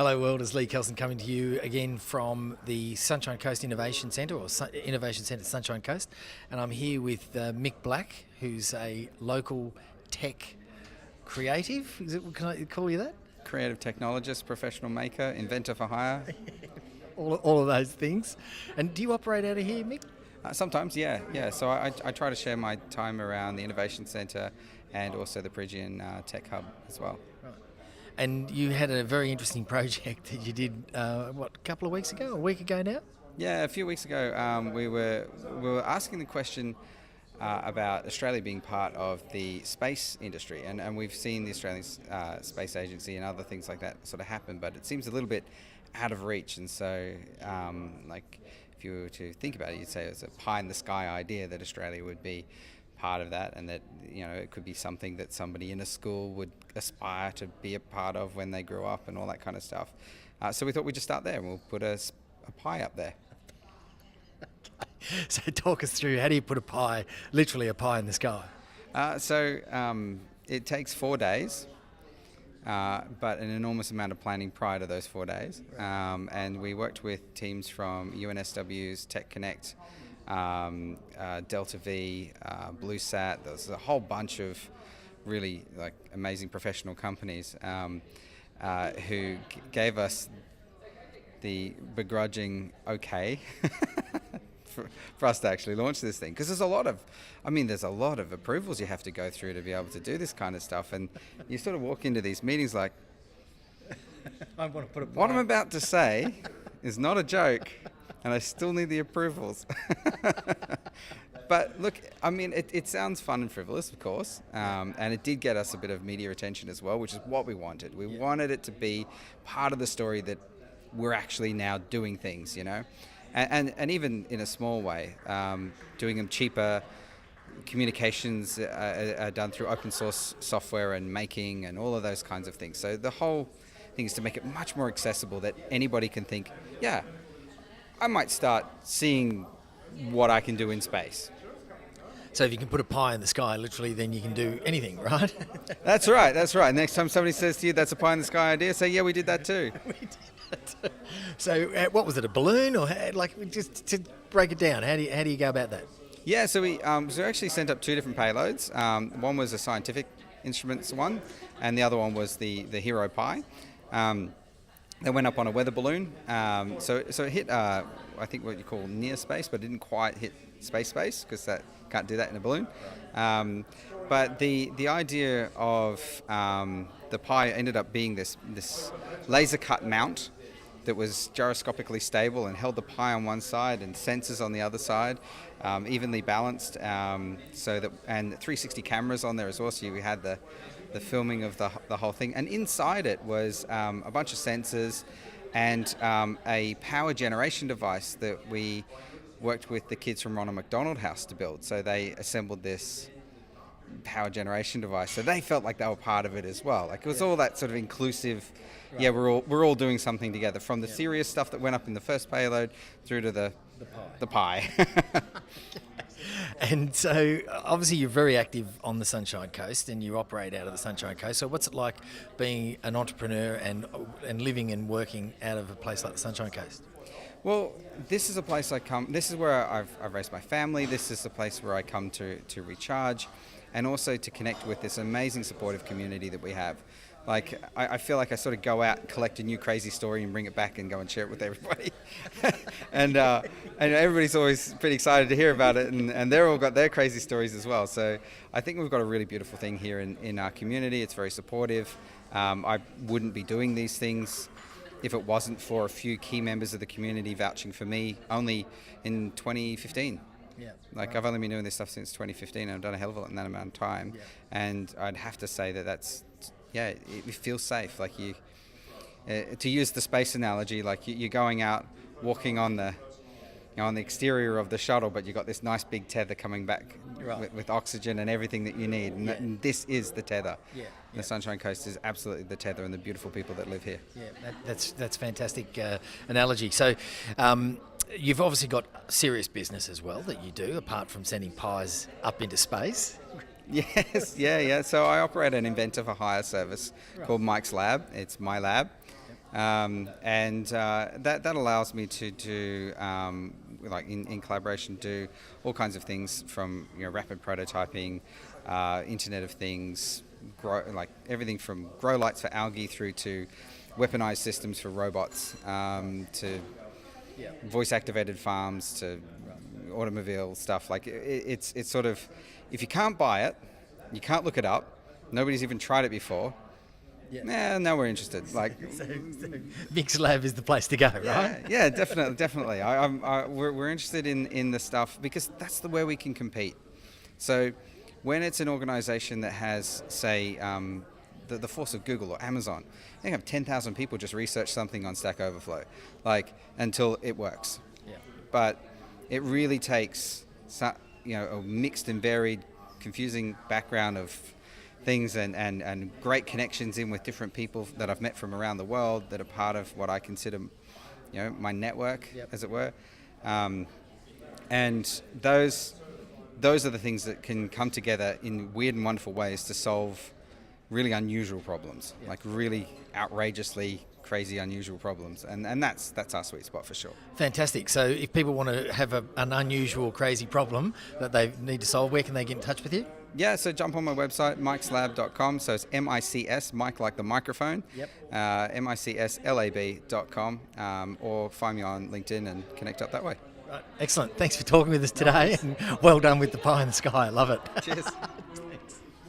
Hello world, it's Lee Kelson coming to you again from the Sunshine Coast Innovation Centre, or Innovation Centre Sunshine Coast, and I'm here with Mick Black, who's a local tech creative. Can I call you that? Creative technologist, professional maker, inventor for hire. All of those things. And do you operate out of here, Mick? Sometimes, yeah. So I try to share my time around the Innovation Centre and also the Peregian Tech Hub as well. Right. And you had a very interesting project that you did, a couple of weeks ago, a week ago now? Yeah, a few weeks ago, we were asking the question about Australia being part of the space industry, and we've seen the Australian Space Agency and other things like that sort of happen, but it seems a little bit out of reach. And so, if you were to think about it, you'd say it's a pie in the sky idea that Australia would be part of that, and that it could be something that somebody in a school would aspire to be a part of when they grew up and all that kind of stuff. So we thought we'd just start there, and we'll put a pie up there. So talk us through, how do you put a pie, literally a pie in the sky? It takes 4 days, but an enormous amount of planning prior to those 4 days. And we worked with teams from UNSW's Tech Connect, Delta V, BlueSat. There's a whole bunch of really amazing professional companies who gave us the begrudging okay for us to actually launch this thing, because there's a lot of approvals you have to go through to be able to do this kind of stuff, and you sort of walk into these meetings like, I want to put a pie. What I'm about to say is not a joke, and I still need the approvals. But look, it sounds fun and frivolous, of course, and it did get us a bit of media attention as well, which is what we wanted. We wanted it to be part of the story that we're actually now doing things, and even in a small way, doing them cheaper. Communications are done through open source software and making and all of those kinds of things. So the whole thing is to make it much more accessible, that anybody can think, yeah, I might start seeing what I can do in space. So if you can put a pie in the sky, literally, then you can do anything, right? That's right. Next time somebody says to you, that's a pie in the sky idea, say, yeah, we did that too. We did that. So what was it, a balloon? Or just to break it down, how do you go about that? Yeah, so we actually sent up two different payloads. One was a scientific instruments one, and the other one was the Hero Pi. They went up on a weather balloon. So it hit, I think what you call near space, but it didn't quite hit space, because that can't do that in a balloon. But the idea of the Pi ended up being this laser cut mount that was gyroscopically stable and held the Pi on one side and sensors on the other side, evenly balanced, and 360 cameras on there as well, so we had the filming of the whole thing. And inside it was a bunch of sensors and a power generation device that we worked with the kids from Ronald McDonald House to build. So they assembled this power generation device, so they felt like they were part of it as well. It was all that sort of inclusive. Right. Yeah, we're all doing something together, from the serious stuff that went up in the first payload through to the pie. And so obviously you're very active on the Sunshine Coast, and you operate out of the Sunshine Coast. So what's it like being an entrepreneur and living and working out of a place like the Sunshine Coast? Well, this is a place this is where I've raised my family. This is the place where I come to recharge, and also to connect with this amazing supportive community that we have. I feel like I sort of go out, collect a new crazy story and bring it back and go and share it with everybody. and everybody's always pretty excited to hear about it, and they're all got their crazy stories as well. So I think we've got a really beautiful thing here in our community. It's very supportive. I wouldn't be doing these things if it wasn't for a few key members of the community vouching for me only in 2015. Yeah. I've only been doing this stuff since 2015, and I've done a hell of a lot in that amount of time. Yeah. And I'd have to say it feels safe. To use the space analogy, you're going out, walking on the exterior of the shuttle, but you've got this nice big tether coming back, right, with oxygen and everything that you need. And this is the tether. Yeah. The Sunshine Coast is absolutely the tether, and the beautiful people that live here. Yeah, that's fantastic analogy. So you've obviously got serious business as well that you do, apart from sending pies up into space. Yes, yeah. So I operate an inventor for hire service called Mike's Lab. It's my lab. That allows me to do like in collaboration do all kinds of things from rapid prototyping, Internet of Things, like everything from grow lights for algae through to weaponized systems for robots, to voice activated farms, to automobile stuff. Like it's sort of, if you can't buy it, you can't look it up, nobody's even tried it before. No, we're interested. Like, so Mick's Lab is the place to go, right? Yeah, definitely. We're interested in the stuff because that's the way we can compete. So, when it's an organization that has, say, the force of Google or Amazon, they have 10,000 people just research something on Stack Overflow, like until it works. Yeah. But it really takes, a mixed and varied, confusing background of things and great connections in with different people that I've met from around the world that are part of what I consider, my network, as it were. And those are the things that can come together in weird and wonderful ways to solve really unusual problems, like really outrageously crazy unusual problems, and that's our sweet spot for sure. Fantastic. So if people want to have an unusual crazy problem that they need to solve, where can they get in touch with you? Yeah, so jump on my website, micslab.com. So it's MICS, Mike like the microphone. MICSLAB.com, or find me on LinkedIn and connect up that way. Excellent. Thanks for talking with us today, and well done with the pie in the sky. I love it. Cheers.